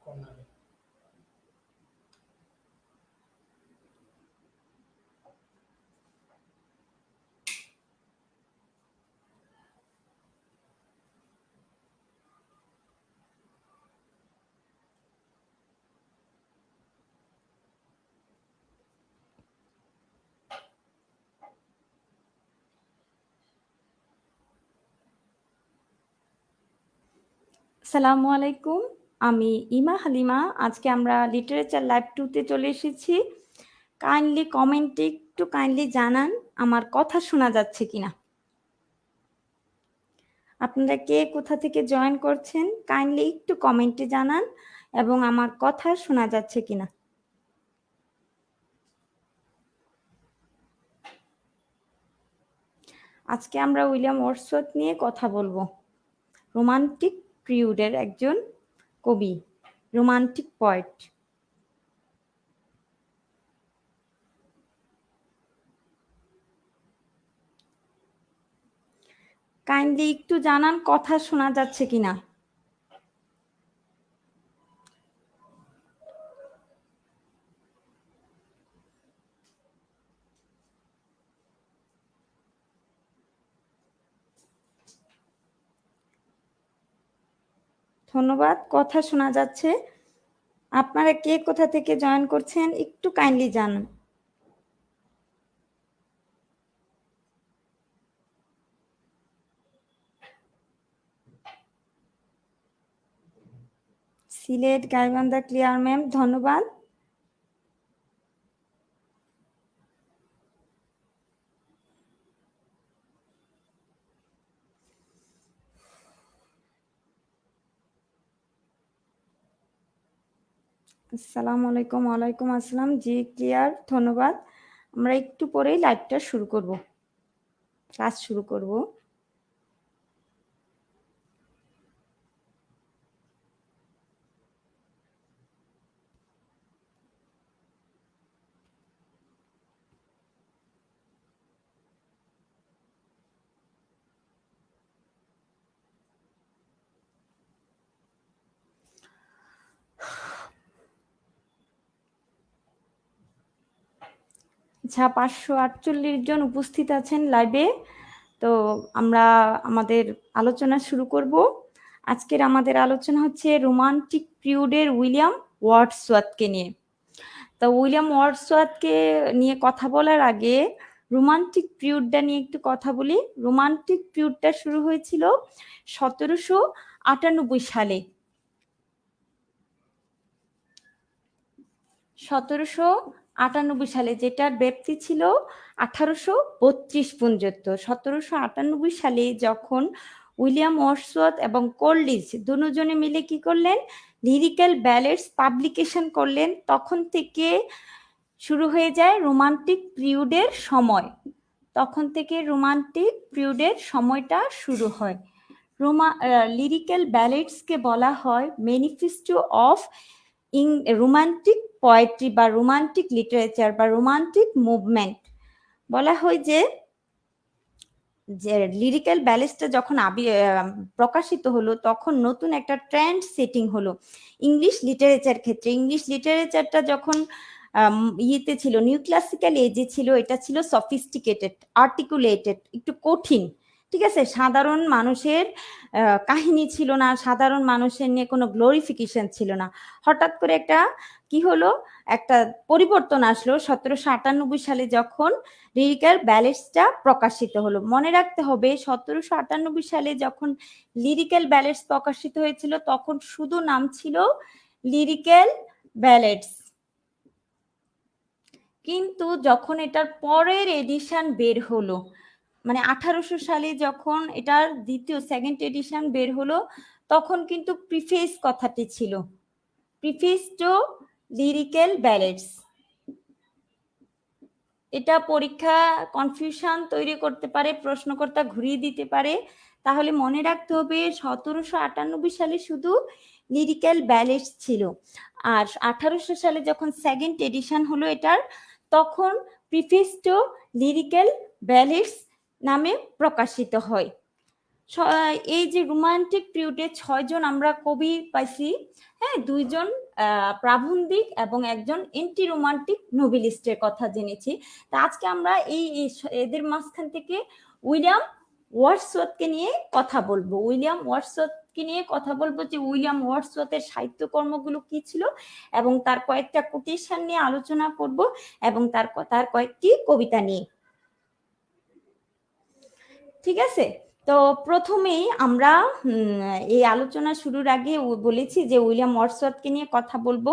কর্নারে। আসসালামু আলাইকুম, আমি ইমা হালিমা। আজকে আমরা লিটারেচার লাইভ 2-তে চলে এসেছি। কাইন্ডলি কমেন্টে একটু কাইন্ডলি জানান আমার কথা শোনা যাচ্ছে কিনা। আপনারা কে কোথা থেকে জয়েন করছেন কাইন্ডলি একটু কমেন্টে জানান এবং আমার কথা শোনা যাচ্ছে কিনা। আজকে আমরা উইলিয়াম ওয়ার্ডসওয়ার্থ নিয়ে কথা বলবো। রোমান্টিক পিরিয়ডের একজন কবি, রোমান্টিক পয়েট। কাইন্ডলি একটু জানান কথা শোনা যাচ্ছে কিনা। ধন্যবাদ, কথা শোনা যাচ্ছে। আপনারা কে কোথা থেকে জয়েন করছেন একটু কাইন্ডলি জানান। সিলেট, গাইবান্ধা ক্লিয়ার ম্যাম, ধন্যবাদ। আসসালামু আলাইকুম। ওয়ালাইকুম আসসালাম, জি ক্লিয়ার, ধন্যবাদ। আমরা একটু পরেই লাইভটা শুরু করব, ক্লাস শুরু করব। আচ্ছা, 548 জন উপস্থিত আছেন লাইভে। তো আমরা আমাদের আলোচনা শুরু করব। আজকের আমাদের আলোচনা হচ্ছে রোমান্টিক পিরিয়ডের উইলিয়াম ওয়ার্ডসওয়ার্থকে নিয়ে। তো উইলিয়াম ওয়ার্ডসওয়ার্থকে নিয়ে কথা বলার আগে রোমান্টিক পিরিয়ডটা নিয়ে একটু কথা বলি। রোমান্টিক পিরিয়ডটা শুরু হয়েছিল 1798 সালে। 1798 সালে, যেটার ব্যাপ্তি ছিল 1832 পর্যন্ত। 1798 সালে যখন উইলিয়াম ওয়ার্ডসওয়ার্থ এবং কোলরিজ দুজনে মিলে কি করলেন, লিরিক্যাল ব্যালেডস পাবলিকেশন করলেন, তখন থেকে শুরু হয়ে যায় রোমান্টিক পিরিয়ডের সময়। তখন থেকে রোমান্টিক পিরিয়ডের সময়টা শুরু হয়। লিরিক্যাল ব্যালেডসকে বলা হয় ম্যানিফেস্টো অফ রোমান্টিক পোয়েট্রি বা রোমান্টিক লিটারেচার বা রোমান্টিক মুভমেন্ট। বলা হয় যে লিরিক্যাল ব্যালেডসটা যখন প্রকাশিত হলো তখন নতুন একটা ট্রেন্ড সেটিং হলো ইংলিশ লিটারেচার ক্ষেত্রে। ইংলিশ লিটারেচারটা যখন ইয়েতে ছিল, নিউ ক্লাসিক্যাল এজে ছিল, এটা ছিল সফিস্টিকেটেড, আর্টিকুলেটেড, একটু কঠিন, ঠিক আছে। সাধারণ মানুষের কাহিনী ছিল না, সাধারণ মানুষের নিয়ে কোনো গ্লোরিফিকেশন ছিল না। হঠাৎ করে একটা কি হলো, একটা পরিবর্তন আসলো 1798 সালে যখন লিরিক্যাল ব্যালেডসটা প্রকাশিত হলো। মনে রাখতে হবে 1798 সালে যখন লিরিক্যাল ব্যালেডস প্রকাশিত হয়েছিল তখন শুধু নাম ছিল লিরিক্যাল ব্যালেডস। কিন্তু যখন এটার পরের এডিশন বের হলো, মানে 1800 সালে যখন এটার দ্বিতীয় সেকেন্ড এডিশন বের হলো, তখন কিন্তু প্রিফেস কথাটি ছিল, প্রিফেস টু লিরিক্যাল ব্যালেডস। এটা পরীক্ষা কনফিউশন তৈরি করতে পারে, প্রশ্নকর্তা ঘুরিয়ে দিতে পারে। তাহলে মনে রাখতে হবে 1798 সালে শুধু লিরিক্যাল ব্যালেডস ছিল, আর 1800 সালে যখন সেকেন্ড এডিশন হলো এটার, তখন প্রিফেস টু লিরিক্যাল ব্যালেডস নামে প্রকাশিত হয়। এই যে রোমান্টিক পিরিয়ডে 6 জন আমরা কবি পাইছি, হ্যাঁ, 2 জন প্রাবন্ধিক এবং একজন এন্টি রোমান্টিক নোবেলিস্টের কথা জেনেছি। তা আজকে আমরা এদের মাঝখান থেকে উইলিয়াম ওয়ার্ডসওয়ার্থকে নিয়ে কথা বলবো। উইলিয়াম ওয়ার্ডসওয়ার্থকে নিয়ে কথা বলবো যে উইলিয়াম ওয়ার্ডসওয়ার্থের সাহিত্যকর্মগুলো কি ছিল এবং তার কয়েকটা কোটেশন নিয়ে আলোচনা করব এবং তার কয়েকটি কবিতা নিয়ে। ঠিক আছে, তো প্রথমেই আমরা এই আলোচনা শুরুর আগে বলেছি যে উইলিয়াম ওয়ার্ডসওয়ার্থকে নিয়ে কথা বলবো।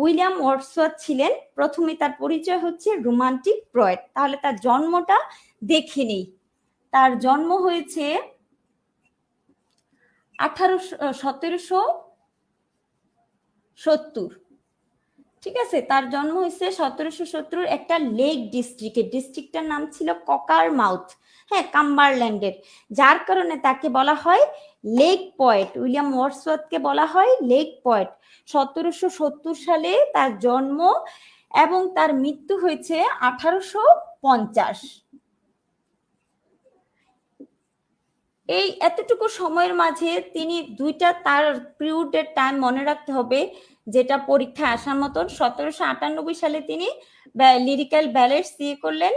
উইলিয়াম ওয়ার্ডসওয়ার্থ ছিলেন, প্রথমে তার পরিচয় হচ্ছে রোমান্টিক পোয়েট। তাহলে তার জন্মটা দেখে নেই। তার জন্ম হয়েছে 1770। ঠিক আছে, তার জন্ম হয়েছে 1770 একটা লেক ডিস্ট্রিক্টের নাম ছিল ককার মাউথ, হ্যাঁ, কাম্বারল্যান্ডের, যার কারণে তাকে বলা হয় লেক পয়েট। উইলিয়াম ওয়ার্ডসওয়ার্থকে বলা হয় লেক পয়েট। 1770 সালে তার জন্ম এবং তার মৃত্যু হয়েছে 1850। এই এতটুকু সময়ের মাঝে তিনি দুইটা তার পিরিয়ডের টাইম মনে রাখতে হবে, যেটা পরীক্ষায় আসার মতন। 1798 সালে তিনি লিরিক্যাল ব্যালেডস দিয়ে করলেন,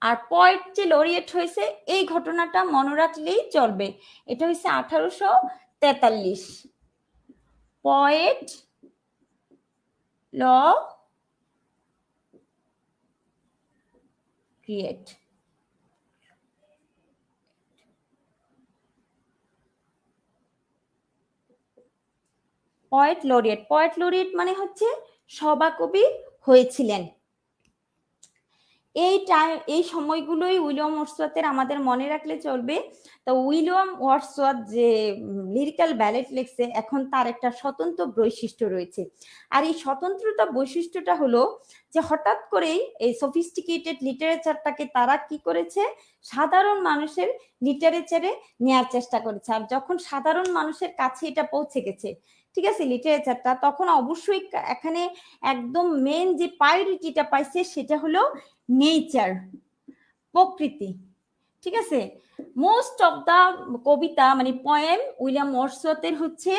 আর পয়েট যে লরিয়েট হয়েছে এই ঘটনাটা মনে রাখলেই চলবে। এটা হয়েছে 1843। Poet laureate. পয়েট লরিয়েট মানে হচ্ছে সভাকবি হয়েছিলেন। এই সময়গুলোই উইলিয়াম ওয়ার্ডসওয়ার্থের আমাদের মনে রাখলে চলবে। তো উইলিয়াম ওয়ার্ডসওয়ার্থ যে লিরিক্যাল ব্যালেট লিখছে, এখন তার একটা স্বতন্ত্র বৈশিষ্ট্য রয়েছে। আর এই স্বতন্ত্রতা বৈশিষ্ট্যটা হলো যে হঠাৎ করেই এই সফিস্টিকেটেড লিটারেচারটাকে তারা কি করেছে, সাধারণ মানুষের লিটারেচারে নেওয়ার চেষ্টা করেছে। আর যখন সাধারণ মানুষের কাছে এটা পৌঁছে গেছে, ঠিক আছে, লিটারেচারটা, তখন অবশ্যই এখানে একদম মেন যে প্রায়োরিটিটা পাইছে সেটা হলো নেচার, প্রকৃতি। ঠিক আছে, মোস্ট অফ দা কবিতা মানে পয়েম উইলিয়াম ওয়ার্ডসওয়ার্থের হচ্ছে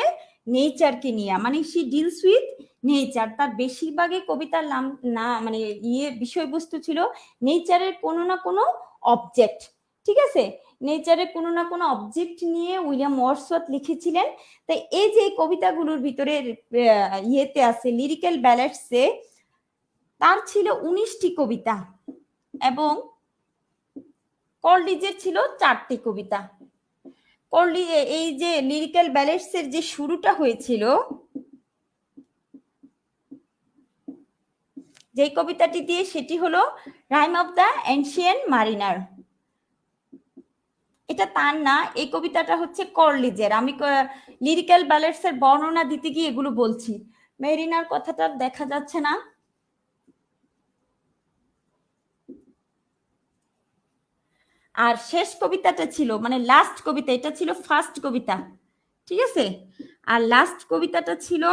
নেচারকে নিয়ে, মানে সি ডিলস উইথ নেচার। তার বেশিরভাগই কবিতার নাম না মানে বিষয়বস্তু ছিল নেচারের কোনো না কোনো অবজেক্ট। ঠিক আছে, নেচারের কোনো না কোনো অবজেক্ট নিয়ে উইলিয়াম ওয়ার্ডসওয়ার্থ লিখেছিলেন। তাই এই যে কবিতাগুলোর ভিতরে ইয়েতে আছে লিরিক্যাল ব্যালেডসে, তার ছিল 19টি কবিতা এবং কলরিজের ছিল 4টি কবিতা। এই যে লিরিক্যাল ব্যালেডসের যে শুরুটা হয়েছিল, যে কবিতাটি দিয়ে, সেটি হলো rhyme of the ancient mariner. এটা তার না, এই কবিতাটা হচ্ছে কলরিজের। আমি লিরিক্যাল ব্যালেডসের বর্ণনা দিতে গিয়ে এগুলো বলছি। মেরিনার কথাটা দেখা যাচ্ছে না। আর শেষ কবিতাটা ছিল মানে লাস্ট কবিতা, এটা ছিল ফার্স্ট কবিতা। ঠিক আছে, আর লাস্ট কবিতাটা ছিল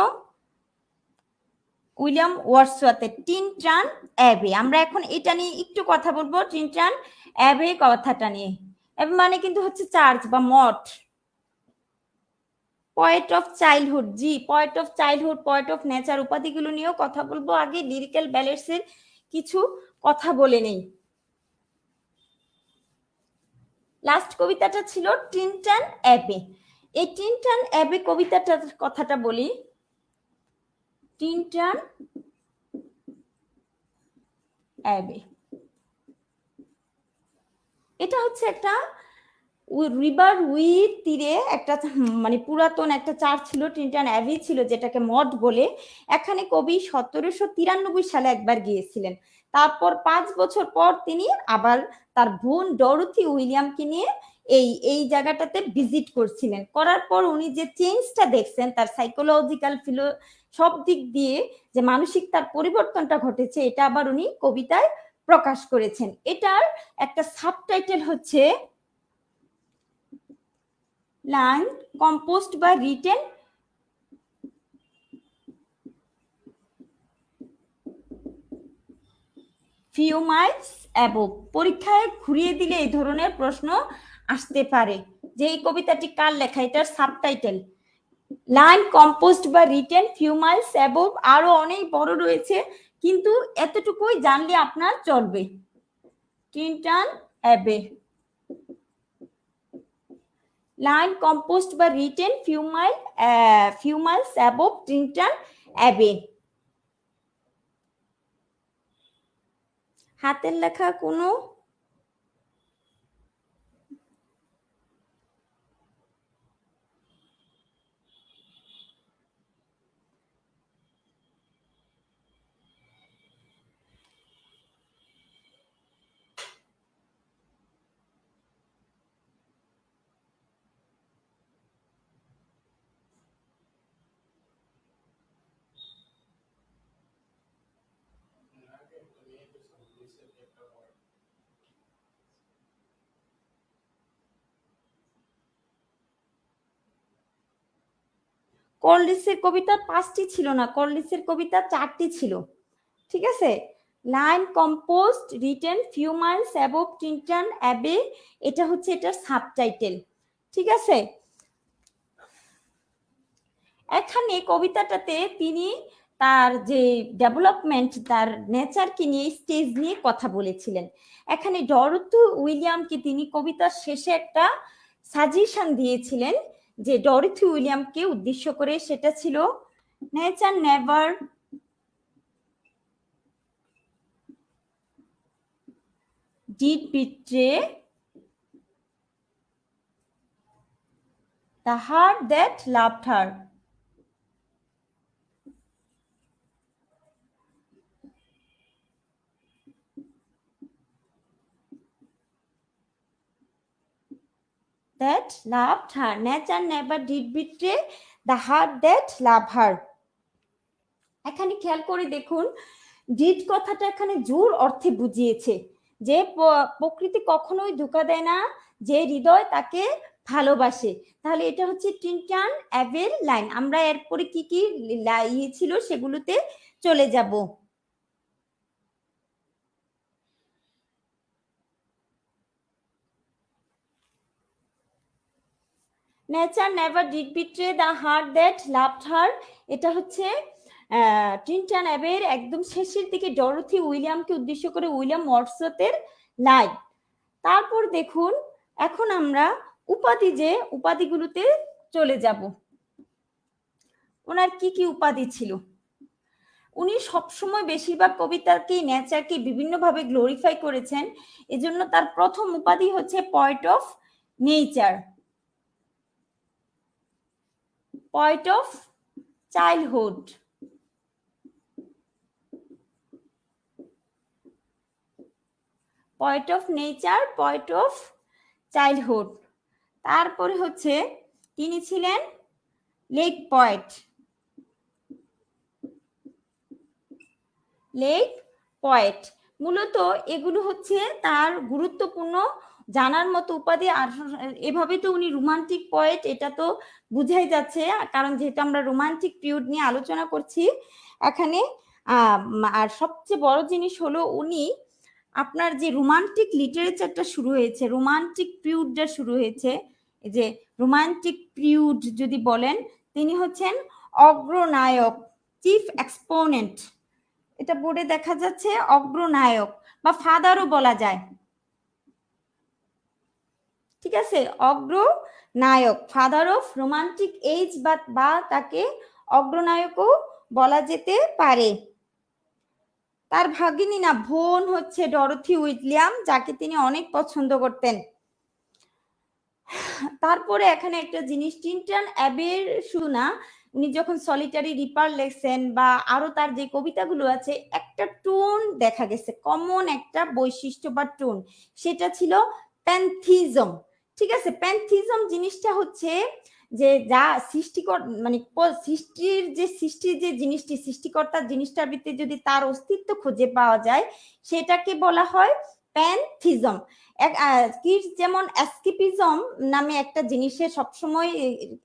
উইলিয়াম ওয়ার্ডসওয়ার্থের টিনটান অ্যাবে। আমরা এখন এটা নিয়ে একটু কথা বলবো, টিনটান অ্যাবে কথাটা নিয়ে। অ্যাবে মানে কিন্তু হচ্ছে চার্চ বা মঠ। পয়েট অফ চাইল্ডহুড, জি, poet of childhood, poet of nature উপাধিগুলো নিয়েও কথা বলবো। আগে লিরিক্যাল ব্যালেডসের কিছু কথা বলে নেই। লাস্ট কবিতাটা ছিল টিনটান অ্যাবে। এই টিনটান অ্যাবে কবিতাটার কথাটা বলি। টিনটান অ্যাবে এটা হচ্ছে একটা রিভার উইর তীরে একটা মানে পুরাতন একটা চার্চ ছিল, টিনটান অ্যাবি ছিল, যেটাকে মঠ বলে। এখানে কবি 1793 সালে একবার গিয়েছিলেন। তারপর 5 বছর পর তিনি আবার তার বোন ডরোথি উইলিয়ামকে নিয়ে এই জায়গাটাতে ভিজিট করছিলেন। করার পর উনি যে চেঞ্জটা দেখছেন, তার সাইকোলজিক্যাল সব দিক দিয়ে যে মানসিক তার পরিবর্তনটা ঘটেছে, এটা আবার উনি কবিতায় প্রকাশ করেছেন। এটার একটা সাবটাইটেল হচ্ছে line composed by written few miles above. পরীক্ষায় ঘুরিয়ে দিলে এই ধরনের প্রশ্ন আসতে পারে যে এই কবিতাটি কার লেখা, এটার সাবটাইটেল। লাইন কম্পোজড বা রিটেন ফিউ মাইলস অ্যাবোভ, আরো অনেক বড় রয়েছে, কিন্তু এতটুকুই জানলে আপনার চলবে। টিনটান অ্যাবে, লাইন কম্পোজড বা written few miles above Tintern Abbey. হাতের লেখা কোনো কলরিসের কবিতা 5টি ছিল না, কলরিসের কবিতা 4টি ছিল। ঠিক আছে, line composed written few miles above Tintern Abbey, এটা হচ্ছে এটার সাবটাইটেল। ঠিক আছে, এখানে কবিতাটাতে তিনি তার যে ডেভেলপমেন্ট, তার নেচারকে নিয়ে, স্টেজ নিয়ে কথা বলেছিলেন। এখানে ডরোথি উইলিয়ামকে তিনি কবিতার শেষে একটা সাজেশন দিয়েছিলেন যে ডরোথি উইলিয়ামকে উদ্দেশ্য করে, সেটা ছিল nature never did betray the heart that loved her. That loved her. Nature never did betray the heart that loved her. এখানে খেয়াল করে দেখুন, ডিড কথাটা এখানে জোর অর্থে বুঝিয়েছে যে প্রকৃতি কখনোই ধোঁকা দেয় না, যে হৃদয় তাকে ভালোবাসে। তাহলে এটা হচ্ছে টিনটান অ্যাবের লাইন। আমরা এরপরে কি কি ইয়ে ছিল সেগুলোতে চলে যাব। Nature never did betray the heart that loved her, এটা হচ্ছে টিনটান অ্যাবের একদম শেষের দিকে ডরোথি উইলিয়ামকে উদ্দেশ্য করে উইলিয়াম ওয়ার্ডসওয়ার্থের লাইন। তারপর দেখুন, এখন আমরা উপাধিগুলোতে চলে যাব। ওনার কি কি উপাধি ছিল? উনি সবসময় বেশিরভাগ কবিতাকে, নেচারকে বিভিন্নভাবে গ্লোরিফাই করেছেন। এজন্য তার প্রথম উপাধি হচ্ছে poet of nature, poet of childhood, poet of nature, poet of childhood. তারপরে হচ্ছে তিনি ছিলেন লেক পয়েট, লেক পয়েট। মূলত এগুলো হচ্ছে তার গুরুত্বপূর্ণ জানার মতো উপাধি। আর এভাবে তো উনি রোমান্টিক পয়েট, এটা তো বুঝাই যাচ্ছে, কারণ যেহেতু আমরা রোমান্টিক পিরিয়ড নিয়ে আলোচনা করছি এখানে। আর সবচেয়ে বড় জিনিস হলো উনি আপনার যে রোমান্টিক লিটারেচারটা শুরু হয়েছে, রোমান্টিক পিরিয়ডটা শুরু হয়েছে, যে রোমান্টিক পিরিয়ড যদি বলেন, তিনি হচ্ছেন অগ্রনায়ক, চিফ এক্সপোনেন্ট। এটা বোর্ডে দেখা যাচ্ছে, অগ্রনায়ক বা ফাদারও বলা যায়। ঠিক আছে, অগ্রনায়ক, ফাদার অফ রোমান্টিক এজ, বা তাকে অগ্রনায়কও বলা যেতে পারে। তার ভাগিনী না বোন হচ্ছে ডরোথি উইলিয়াম, যাকে তিনি অনেক পছন্দ করতেন। তারপরে এখানে একটা জিনিস, টিনটান অ্যাবের শুধু না, উনি যখন সলিটারি রিপার লেখছেন বা আরো তার যে কবিতাগুলো আছে, একটা টোন দেখা গেছে, কমন একটা বৈশিষ্ট্য বা টোন, সেটা ছিল প্যান্থিজম। ঠিক আছে, প্যান্থিজম জিনিসটা হচ্ছে যে যা সৃষ্টিকর, মানে সৃষ্টির যে জিনিসটি, সৃষ্টিকর্তার জিনিসটার ভিতরে যদি তার অস্তিত্ব খুঁজে পাওয়া যায়, সেটাকে বলা হয় প্যান্থিজম। যেমন অ্যাস্কেপিজম নামে একটা জিনিসের সবসময়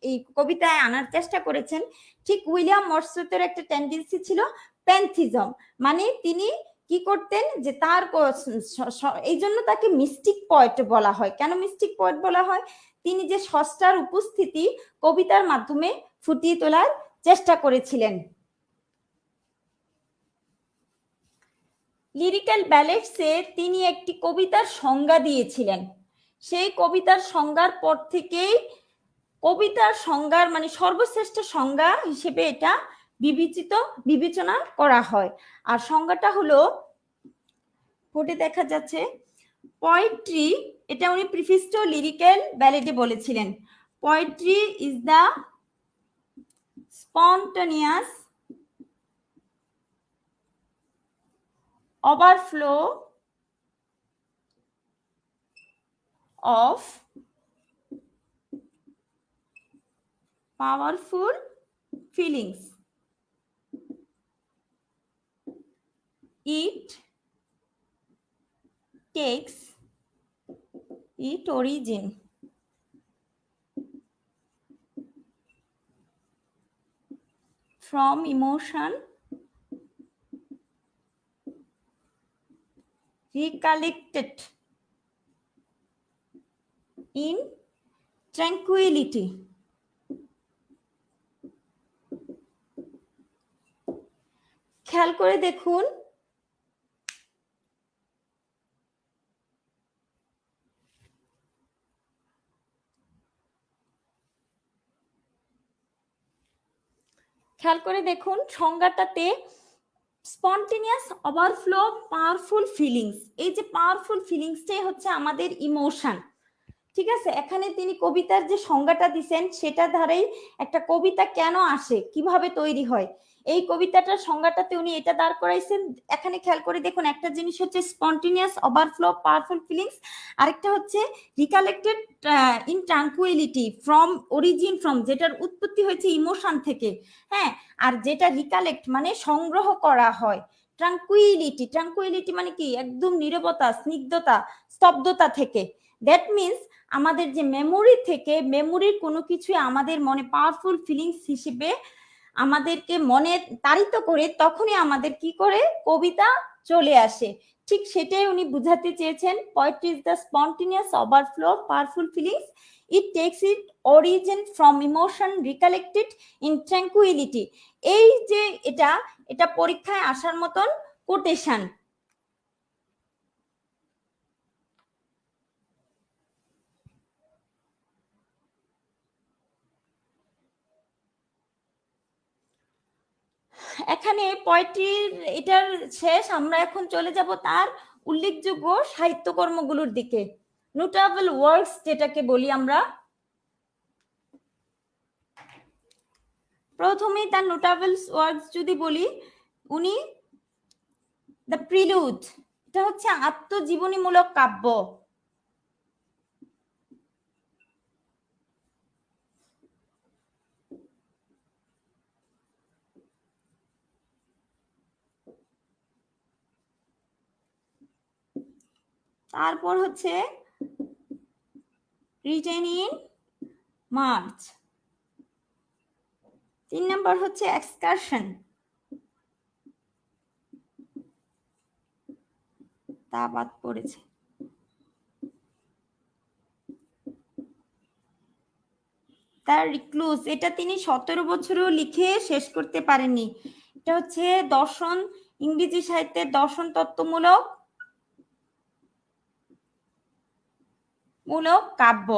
এই কবিতায় আনার চেষ্টা করেছেন, ঠিক উইলিয়াম ওয়ার্ডসওয়ার্থের একটা টেন্ডেন্সি ছিল প্যান্থিজম, মানে তিনি কি করতেন যে তার এই জন্য তাকে মিস্টিক পয়েট বলা হয়। কেন মিস্টিক পয়েট বলা হয়? তিনি যে স্রষ্টার উপস্থিতি কবিতার মাধ্যমে ফুটিয়ে তোলার চেষ্টা করেছিলেন। লিরিক্যাল ব্যালেটসে তিনি একটি কবিতার সংজ্ঞা দিয়েছিলেন। সেই কবিতার সংজ্ঞার পর থেকেই কবিতার সংজ্ঞার মানে সর্বশ্রেষ্ঠ সংজ্ঞা হিসেবে এটা বিবেচনা করা হয়। আর সংজ্ঞাটা হলো, বোর্ডে দেখা যাচ্ছে, পোয়েট্রি, এটা উনি প্রিফিস্ট লিরিক্যাল ব্যালেটে বলেছিলেন, poetry is the spontaneous overflow of powerful feelings. It takes its origin from emotion recollected in tranquility. খেয়াল করে দেখুন, সংজ্ঞাটাতে স্পন্টেনিয়াস ওভারফ্লো পাওয়ারফুল ফিলিংস, এই যে পাওয়ারফুল ফিলিংসটাই হচ্ছে আমাদের ইমোশন। ঠিক আছে, এখানে তিনি কবিতার যে সংজ্ঞাটা দিচ্ছেন সেটা ধারেই একটা কবিতা কেন আসে, কিভাবে তৈরি হয়, এই কবিতাটার সংজ্ঞাটাতে উনি এটা দাঁড় করাইছেন। এখানে খেয়াল করে দেখুন, একটা জিনিস হচ্ছে স্পন্টেনিয়াস ওভারফ্লো পাওয়ারফুল ফিলিংস, আরেকটা হচ্ছে recollected in tranquillity from origin from, যেটার উৎপত্তি হয়েছে ইমোশন থেকে। হ্যাঁ, আর যেটা রিকালেক্ট মানে সংগ্রহ করা হয় ট্রাঙ্কুইলিটি, ট্রাঙ্কুইলিটি মানে কি, একদম নীরবতা, স্নিগ্ধতা, স্তব্ধতা থেকে। দ্যাট মিনস আমাদের যে মেমোরি থেকে, মেমোরির কোনো কিছু আমাদের মনে পাওয়ারফুল ফিলিংস হিসেবে আমাদেরকে মনে তাড়িত করে, তখনই আমাদের কি করে কবিতা চলে আসে। ঠিক সেটাই উনি বুঝাতে চেয়েছেন, poetry is the spontaneous overflow powerful feelings, it takes it origin from emotion recollected in tranquillity. এই যে এটা পরীক্ষায় আসার মতন কোটেশন। এখানে পোয়েট্রির এটার শেষ, আমরা এখন চলে যাব তার উল্লেখযোগ্য সাহিত্যকর্মগুলোর দিকে, নোটেবল ওয়ার্কস যেটাকে বলি আমরা। প্রথমেই তার নোটেবল ওয়ার্কস যদি বলি, উনি দ্য প্রিলুড, এটা হচ্ছে আত্মজীবনীমূলক কাব্য। তারপর হচ্ছে রিটেন ইন মার্চ। 3 নম্বর হচ্ছে এক্সকারশন, তা বাদ পড়েছে। তার রিক্লুজ, এটা তিনি 17 বছরেও লিখে শেষ করতে পারেননি। এটা হচ্ছে দর্শন, ইংরেজি সাহিত্যের দর্শন তত্ত্বমূলক কাব্য।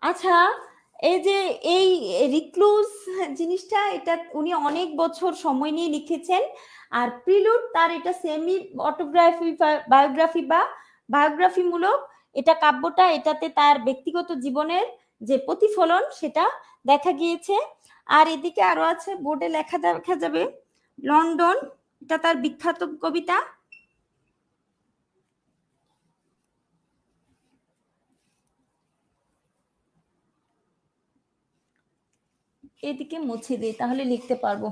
আচ্ছা, এই যে এই রিক্লুজ জিনিসটা, এটা উনি অনেক বছর সময় নিয়ে লিখেছেন। আর প্রিলুড তার এটা সেমি অটোগ্রাফি বায়োগ্রাফি বা বায়োগ্রাফি মূলক এটা কাব্যটা, এটাতে তার ব্যক্তিগত জীবনের যে প্রতিফলন সেটা দেখা গিয়েছে। আর এদিকে আরো আছে, বোর্ডে লেখা দেখা যাবে লন্ডন, এটা তার বিখ্যাত কবিতা। এদিকে মুছে দিই, তাহলে লিখতে পারবো।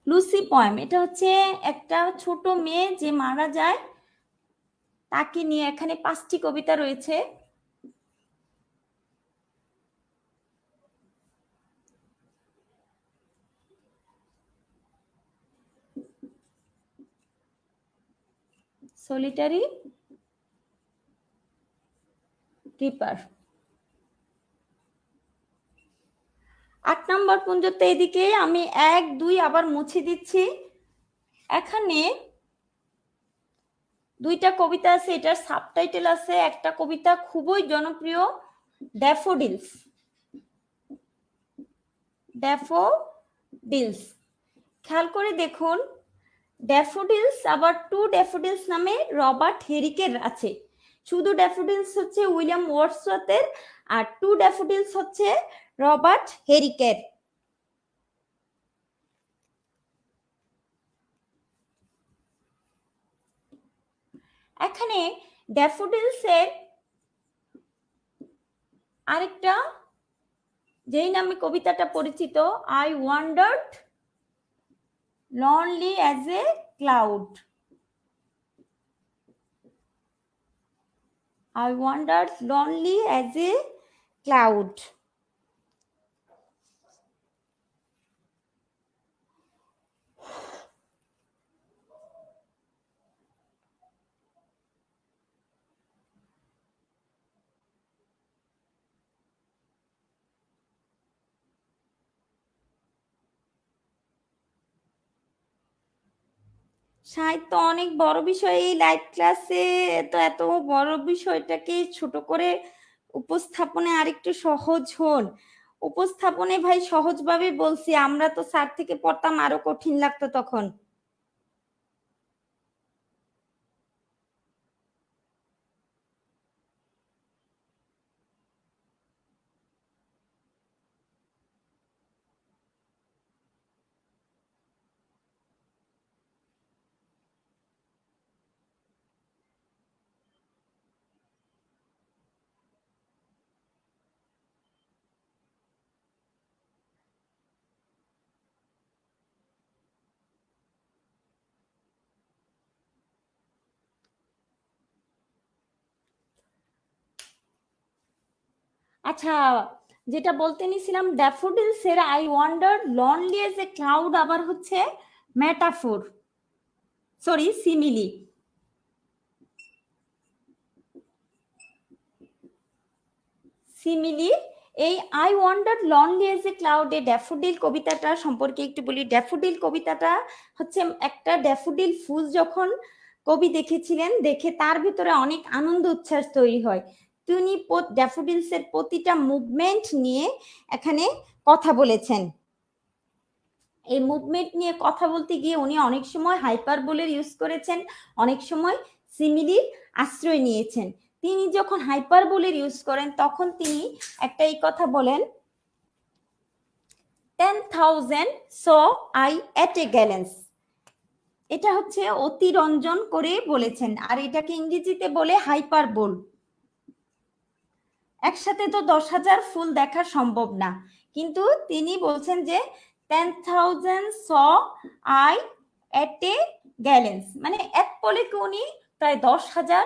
লুসি পয়েম, এটা হচ্ছে একটা ছোট মেয়ে যে মারা যায় তাকে নিয়ে, এখানে 5টি কবিতা রয়েছে। Solitary reaper. 8 নম্বর পর্যন্ত এদিকে আমি 1 2 আবার মুছে দিচ্ছি। এখানে 2টা কবিতা আছে, এটার সাবটাইটেল আছে। একটা কবিতা খুবই জনপ্রিয়, ড্যাফোডিলস। ড্যাফোডিলস খেয়াল করে দেখুন, ড্যাফোডিলস আবার টু ড্যাফোডিলস নামে রবার্ট হেরিকের আছে। শুধু ড্যাফোডিলস হচ্ছে উইলিয়াম ওয়ার্ডসওয়ার্থের, আর টু ড্যাফোডিলস হচ্ছে রবার্ট হেরিকের। এখানে ড্যাফোডিলসের আরেকটা যেই নামে কবিতাটা পরিচিত, I wandered lonely as a cloud. I wandered lonely as a cloud. সাহিত্য অনেক বড় বিষয়, এই লাইভ ক্লাসে তো এত বড় বিষয়টাকে ছোট করে উপস্থাপনে আরেকটু সহজ হন। উপস্থাপনে ভাই সহজভাবে বলছি, আমরা তো স্যার থেকে পড়তাম আরো কঠিন লাগতো তখন। আচ্ছা, যেটা বলতে নিছিলাম, ড্যাফোডিলস এর I wander lonely as a cloud আবার হচ্ছে মেটাফোর, সরি সিমিলি। সিমিলি এই I wander lonely as a ক্লাউডে ড্যাফোডিল কবিতাটা সম্পর্কে একটু বলি। ড্যাফোডিল কবিতাটা হচ্ছে একটা ড্যাফোডিল ফুল যখন কবি দেখেছিলেন, দেখে তার ভিতরে অনেক আনন্দ উচ্ছ্বাস তৈরি হয়। তিনি ড্যাফোডিলসের প্রতিটা মুভমেন্ট নিয়ে এখানে কথা বলেছেন। এই মুভমেন্ট নিয়ে কথা বলতে গিয়ে উনি অনেক সময় হাইপারবোলের ইউজ করেছেন, অনেক সময় সিমিলির আশ্রয় নিয়েছেন। তিনি যখন হাইপারবোলের ইউজ করেন তখন তিনি একটা এই কথা বলেন, 10,000 saw I at a glance। এটা হচ্ছে অতিরঞ্জন করে বলেছেন, আর এটাকে ইংরেজিতে বলে হাইপারবোল। একসাথে তো 10,000 ফুল দেখা সম্ভব না, কিন্তু তিনি বলছেন যে 10,000 saw I at a glance, মানে এক পলকে উনি প্রায় 10,000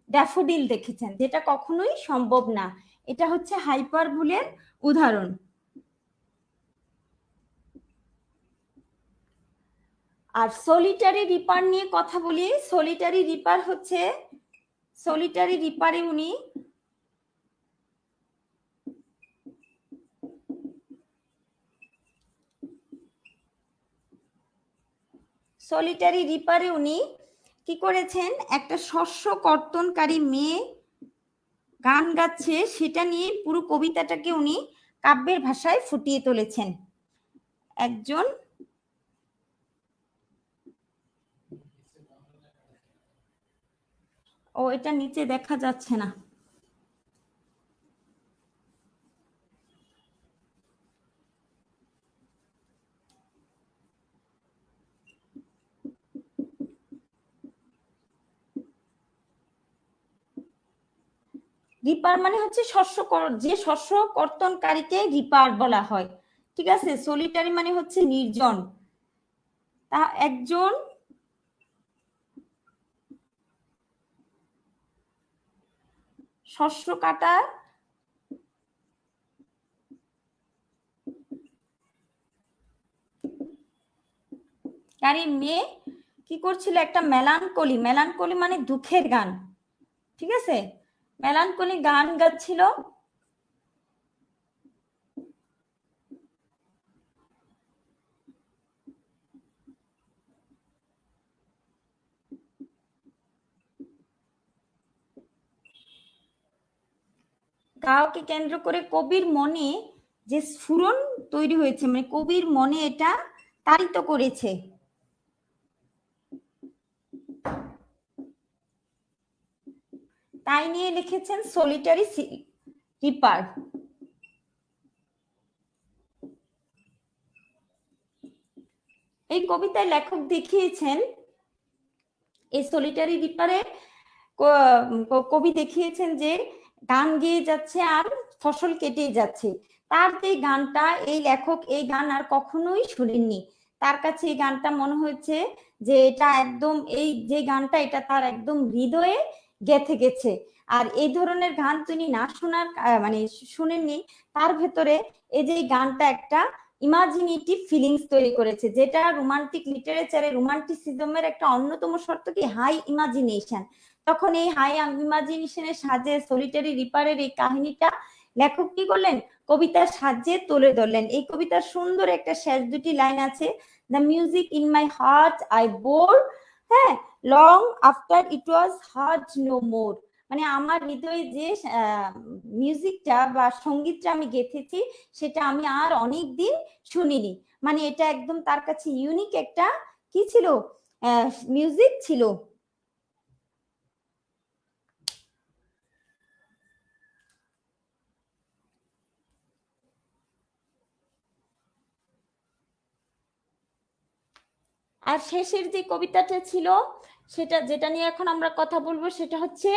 ড্যাফোডিল দেখেছেন, যেটা কখনোই সম্ভব না। এটা হচ্ছে হাইপারবোলের উদাহরণ। আর সলিটারি রিপার নিয়ে কথা বলি। সলিটারি রিপার হচ্ছে, সলিটারি রিপারে উনি সলিটারি রিপারে উনি কি করেছেন, একটা শস্য কর্তনকারী মেয়ে গান গাচ্ছে, সেটা নিয়ে পুরো কবিতাটাকে উনি কাব্যের ভাষায় ফুটিয়ে তুলেছেন। একজন এটা নিচে দেখা যাচ্ছে না। রিপার মানে হচ্ছে শস্য, যে শস্য কর্তনকারীকে রিপার বলা হয়, ঠিক আছে। সলিটারি মানে হচ্ছে নির্জন। তা একজন শস্য কাটার কারী মেয়ে কি করছিল, একটা মেলানকলি, মেলানকলি মানে দুঃখের গান, ঠিক আছে, মেলানকলি গান গাচ্ছিল। গাওকে কেন্দ্র করে কবির মনে যে স্ফুরণ তৈরি হয়েছে, মানে কবির মনে এটা তাড়িত করেছে। তাই নিয়ে লিখেছেন সলিটারি রিপার। এই কবিতায় লেখক দেখিয়েছেন, এই সলিটারি রিপারে কবি দেখিয়েছেন যে গান গেয়ে যাচ্ছে আর ফসল কেটে যাচ্ছে। তার যে গানটা, এই লেখক এই গান আর কখনোই শুনেননি, তার কাছে এই গানটা মনে হয়েছে যে এটা একদম, এই যে গানটা এটা তার একদম হৃদয়ে গেঁথে গেছে। আর এই ধরনের গান তিনি না শোনার মানে শুনেননি, তার ভেতরে এই যে গানটা একটা ইমাজিনেটিভ ফিলিংস তৈরি করেছে, যেটা রোমান্টিক লিটারেচারে রোমান্টিসিজমের একটা অন্যতম শর্ত কি হাই ইমাজিনেশন। তখন এই হাই ইমাজিনেশনের সাহায্যে সলিটারি রিপারের এই কাহিনীটা লেখক কি করলেন, কবিতার সাহায্যে তুলে ধরলেন। এই কবিতার সুন্দর একটা শেষ দুটি লাইন আছে, the music in my heart I bore, হ্যাঁ, long after it was heard no more, মানে আমার হৃদয়ে যে মিউজিকটা বা সঙ্গীতটা আমি গেঁথেছি সেটা আমি আর অনেক দিন শুনিনি। মানে এটা একদম তার কাছে ইউনিক একটা কি ছিল, মিউজিক ছিল। আর শেষের যে কবিতাটা ছিল সেটা, যেটা নিয়ে এখন আমরা কথা বলবো, সেটা হচ্ছে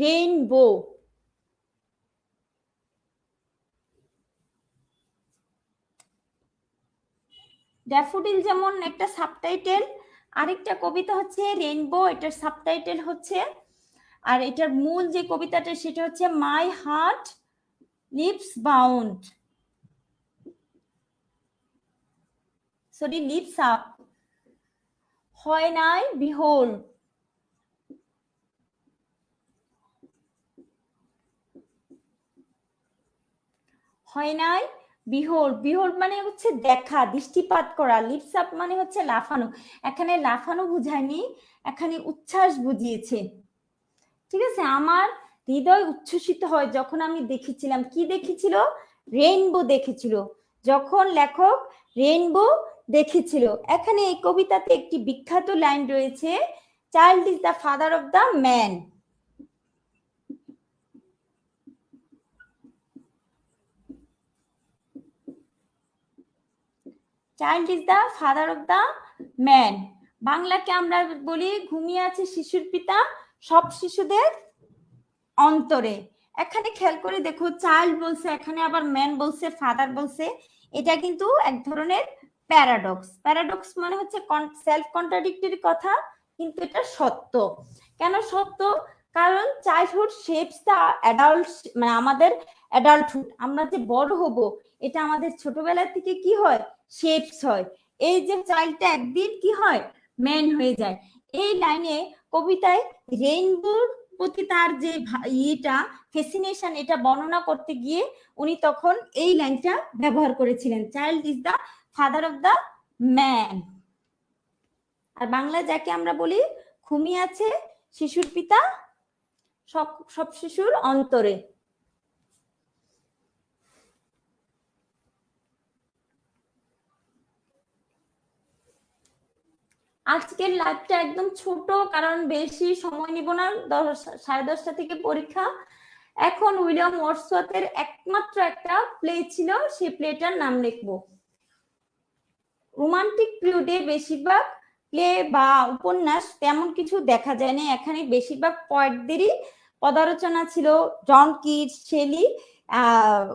রেইনবো। ড্যাফোডিল যেমন একটা সাবটাইটেল, আরেকটা কবিতা হচ্ছে রেইনবো, এটার সাবটাইটেল হচ্ছে, আর এটার মূল যে কবিতাটা সেটা হচ্ছে my heart leaps bound, sorry leaps up, হয় নাই বিহোল, হয় নাই বিহোল, বিহোল মানে হচ্ছে দেখা, দৃষ্টিপাত করা, লিপস আপ মানে হচ্ছে লাফানো, এখানে লাফানো বুঝায়নি, এখানে উচ্ছ্বাস বুঝিয়েছে, ঠিক আছে। আমার হৃদয় উচ্ছ্বসিত হয় যখন আমি দেখেছিলাম, কি দেখেছিল, রেইনবো দেখেছিল, যখন লেখক রেইনবো দেখেছিল। এখানে এই কবিতাতে একটি বিখ্যাত লাইন রয়েছে, child is the father of the man, child is the father of the man. বাংলাকে আমরা বলি ঘুমিয়ে আছে শিশুর পিতা সব শিশুদের অন্তরে। এখানে খেয়াল করে দেখো, চাইল্ড বলছে, এখানে আবার ম্যান বলছে, ফাদার বলছে, এটা কিন্তু এক ধরনের প্যারাডক্স। প্যারাডক্স মানে হচ্ছে সেলফ কন্ট্রাডিক্টরি কথা, কিন্তু এটা সত্য। কেন সত্য, কারণ চাইল্ডহুড শেপস দ্য অ্যাডাল্ট, মানে আমাদের অ্যাডাল্টহুড, আমরা যে বড় হব এটা আমাদের ছোটবেলা থেকে কি হয়, শেপস হয়। এই যে চাইল্ডটা একদিন কি হয়, ম্যান হয়ে যায়। এই লাইনে কবিতায় রেইনবোর প্রতি তার যে ইটা ফ্যাসিনেশন, এটা বর্ণনা করতে গিয়ে উনি তখন এই লাইনটা ব্যবহার করেছিলেন, child is the father of the man. আর বাংলা যাকে আমরা বলি ঘুমিয়ে আছে শিশুর পিতা সব সব শিশুর অন্তরে। আজকের লাইভটা একদম ছোট, কারণ বেশি সময় নিব না, 10:30 থেকে পরীক্ষা। এখন উইলিয়াম ওয়ার্ডসওয়ার্থের একমাত্র একটা প্লে ছিল, সেই প্লেটার নাম লিখবো। রোমান্টিক পিরিয়ডে বেশিরভাগ প্লে বা উপন্যাস তেমন কিছু দেখা যায় না, এখানে বেশিরভাগ পোয়েটদেরই পদালোচনা ছিল, John Keats, Shelley,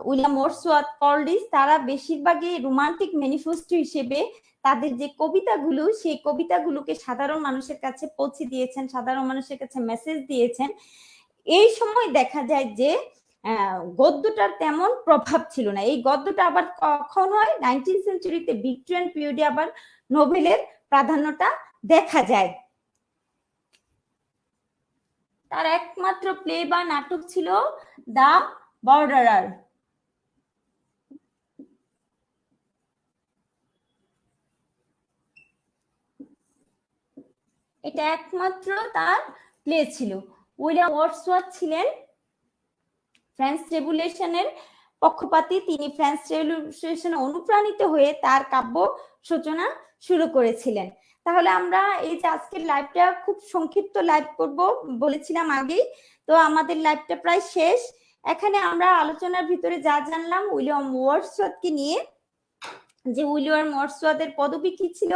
William Wordsworth Coleridge তারা বেশিরভাগই রোমান্টিক ম্যানিফেস্টো হিসেবে তাদের যে কবিতাগুলো সেই কবিতাগুলোকে সাধারণ মানুষের কাছে পৌঁছে দিয়েছেন, সাধারণ মানুষের কাছে মেসেজ দিয়েছেন। এই সময় দেখা যায় যে গদ্যটার তেমন প্রভাব ছিল না। এই গদ্যটা আবার কখন হয়, 19th সেঞ্চুরিতে ভিক্টোরিয়ান পিরিয়ডে আবার নোবেলের প্রাধান্যটা দেখা যায়। তার একমাত্র প্লে বা নাটক ছিল দ্য বর্ডারার। এটা একমাত্র তার প্লে ছিল। উইলিয়াম ওয়ার্ডসওয়ার্থ ছিলেন ফ্রেঞ্চ রেভলিউশনের পক্ষপাতী। তিনি ফ্রেঞ্চ রেভলিউশনে অনুপ্রাণিত হয়ে তার কাব্য সূচনা শুরু করেছিলেন। তাহলে আমরা এই যে আজকের লাইভটা খুব সংক্ষিপ্ত লাইভ করব বলেছিলাম আগেই, তো আমাদের লাইভটা প্রায় শেষ। এখানে আমরা আলোচনার ভিতরে যা জানলাম উইলিয়াম ওয়ার্ডসওয়ার্থকে নিয়ে, যে উইলিয়াম ওয়ার্ডসওয়ার্থের পদবী কি ছিল,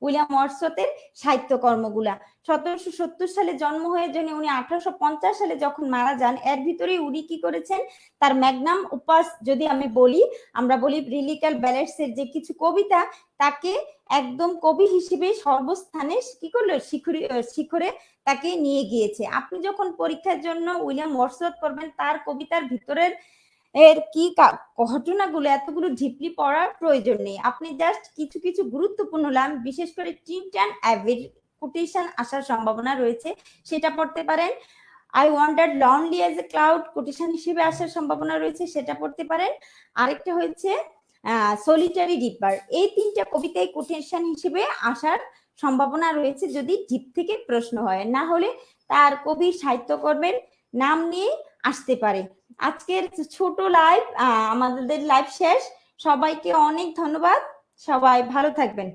উইলিয়াম ওয়ার্ডসওয়ার্থের সাহিত্যকর্মগুলা। 1770 সালে জন্ম হয়ে উনি 1850 সালে যখন মারা যান, এর ভিতরে উনি কি করেছেন, তার ম্যাগনাম ওপাস যদি আমি বলি, আমরা বলি লিরিক্যাল ব্যালেডস এর যে কিছু কবিতা, তাকে একদম কবি হিসেবে সর্বস্থানে কি করলো, শিখরে তাকে নিয়ে গিয়েছে। আপনি যখন পরীক্ষার জন্য উইলিয়াম ওয়ার্ডসওয়ার্থ করবেন, তার কবিতার ভিতরের এর কি ঘটনাগুলো এতগুলো ঝিপলি পড়ার প্রয়োজন নেই। আপনি জাস্ট কিছু কিছু গুরুত্বপূর্ণ লাইন, বিশেষ করে টিন্ট অ্যান্ড অ্যাভিড কোটেশন আসার সম্ভাবনা রয়েছে, সেটা পড়তে পারেন। I wandered lonely as a cloud quotation হিসেবে আসার সম্ভাবনা রয়েছে, সেটা পড়তে পারেন। আরেকটা হচ্ছে সলিটারি রিপার। এই তিনটা কবিতায় কোটেশন হিসেবে আসার সম্ভাবনা রয়েছে যদি জিপ থেকে প্রশ্ন হয়, না হলে তার কবি সাহিত্যকর্মের নাম নিয়ে আসতে পারে। আজকের ছোট লাইভ, আমাদের লাইভ শেষ। সবাইকে অনেক ধন্যবাদ, সবাই ভালো থাকবেন।